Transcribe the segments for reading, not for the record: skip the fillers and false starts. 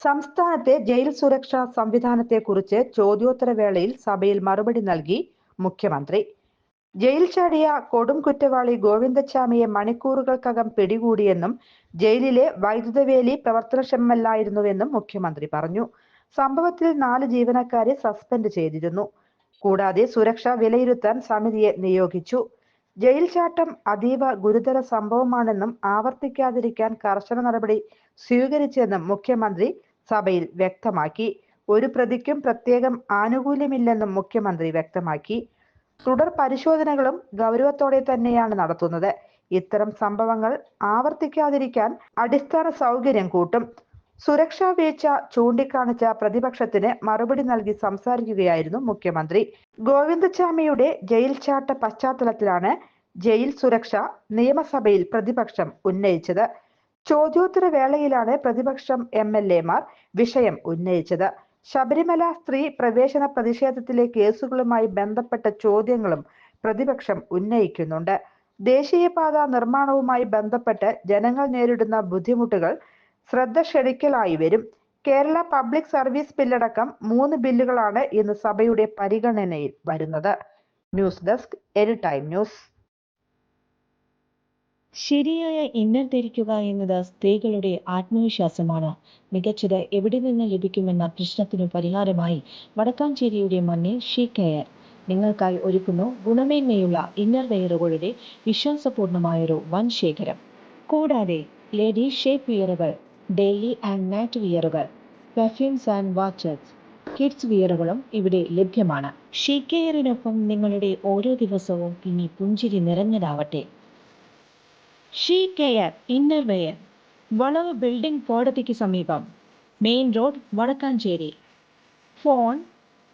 സംസ്ഥാനത്തെ ജയിൽ സുരക്ഷാ സംവിധാനത്തെക്കുറിച്ച് ചോദ്യോത്തരവേളയിൽ സഭയിൽ മറുപടി നൽകി മുഖ്യമന്ത്രി. ജയിൽ ചാടിയ കൊടും കുറ്റവാളി ഗോവിന്ദച്ചാമിയെ മണിക്കൂറുകൾക്കകം പിടികൂടിയെന്നും ജയിലിലെ വൈദ്യുതവേലി പ്രവർത്തനക്ഷമമല്ലായിരുന്നുവെന്നും മുഖ്യമന്ത്രി പറഞ്ഞു. സംഭവത്തിൽ 4 ജീവനക്കാരെ സസ്പെൻഡ് ചെയ്തിരുന്നു. കൂടാതെ സുരക്ഷ വിലയിരുത്താൻ സമിതിയെ നിയോഗിച്ചു. ജയിൽ ചാട്ടം അതീവ ഗുരുതര സംഭവമാണെന്നും ആവർത്തിക്കാതിരിക്കാൻ കർശന നടപടി സ്വീകരിച്ചെന്നും മുഖ്യമന്ത്രി സഭയിൽ വ്യക്തമാക്കി. ഒരു പ്രതിക്കും പ്രത്യേകം ആനുകൂല്യമില്ലെന്നും മുഖ്യമന്ത്രി വ്യക്തമാക്കി. തുടർ പരിശോധനകളും ഗൗരവത്തോടെ തന്നെയാണ് നടത്തുന്നത്. ഇത്തരം സംഭവങ്ങൾ ആവർത്തിക്കാതിരിക്കാൻ അടിസ്ഥാന സൗകര്യം കൂട്ടും. സുരക്ഷാ വീഴ്ച ചൂണ്ടിക്കാണിച്ച പ്രതിപക്ഷത്തിന് മറുപടി നൽകി സംസാരിക്കുകയായിരുന്നു മുഖ്യമന്ത്രി. ഗോവിന്ദച്ചാമിയുടെ ജയിൽ ചാട്ട പശ്ചാത്തലത്തിലാണ് ജയിൽ സുരക്ഷ നിയമസഭയിൽ പ്രതിപക്ഷം ഉന്നയിച്ചത്. ചോദ്യോത്തര വേളയിലാണ് പ്രതിപക്ഷം MLA-മാർ വിഷയം ഉന്നയിച്ചത്. ശബരിമല സ്ത്രീ പ്രവേശന പ്രതിഷേധത്തിലെ കേസുകളുമായി ബന്ധപ്പെട്ട ചോദ്യങ്ങളും പ്രതിപക്ഷം ഉന്നയിക്കുന്നുണ്ട്. ദേശീയപാത നിർമ്മാണവുമായി ബന്ധപ്പെട്ട് ജനങ്ങൾ നേരിടുന്ന ബുദ്ധിമുട്ടുകൾ ശ്രദ്ധ ക്ഷണിക്കലായി വരും. കേരള പബ്ലിക് സർവീസ് ബില്ലടക്കം 3 ബില്ലുകളാണ് ഇന്ന് സഭയുടെ പരിഗണനയിൽ വരുന്നത്. News desk any-time news. ശരിയായ ഇന്നർ ധരിക്കുക എന്നത് സ്ത്രീകളുടെ ആത്മവിശ്വാസമാണ്. മികച്ചത് എവിടെ നിന്ന് ലഭിക്കുമെന്ന പ്രശ്നത്തിനു പരിഹാരമായി വടക്കാഞ്ചേരിയുടെ മണ്ണിൽ ഷീ കെയർ നിങ്ങൾക്കായി ഒരുക്കുന്നു ഗുണമേന്മയുള്ള ഇന്നർ വെയറുകളുടെ വിശ്വാസപൂർണമായൊരു വൻ ശേഖരം. കൂടാതെ ലേഡി ഷേപ്പ് വിയറുകൾ, ഡെയിലി ആൻഡ് നൈറ്റ് വിയറുകൾ, പെർഫ്യൂംസ് ആൻഡ് വാച്ചസ്, കിഡ്സ് വിയറുകളും ഇവിടെ ലഭ്യമാണ്. ഷീ കെയറിനൊപ്പം നിങ്ങളുടെ ഓരോ ദിവസവും ഇനി പുഞ്ചിരി നിറഞ്ഞതാവട്ടെ. ഷീ കെയർ ഇന്നർ വെയർ, വളവ് ബിൽഡിംഗ് കോടതിക്ക് സമീപം, മെയിൻ റോഡ്, വടക്കാഞ്ചേരി. ഫോൺ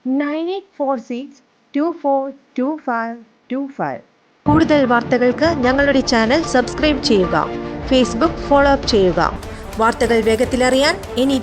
9846242525. കൂടുതൽ വാർത്തകൾക്ക് ഞങ്ങളുടെ ചാനൽ സബ്സ്ക്രൈബ് ചെയ്യുക. ഫേസ്ബുക്ക് ഫോളോ അപ്പ് ചെയ്യുക. വാർത്തകൾ വേഗത്തിലറിയാൻ എനി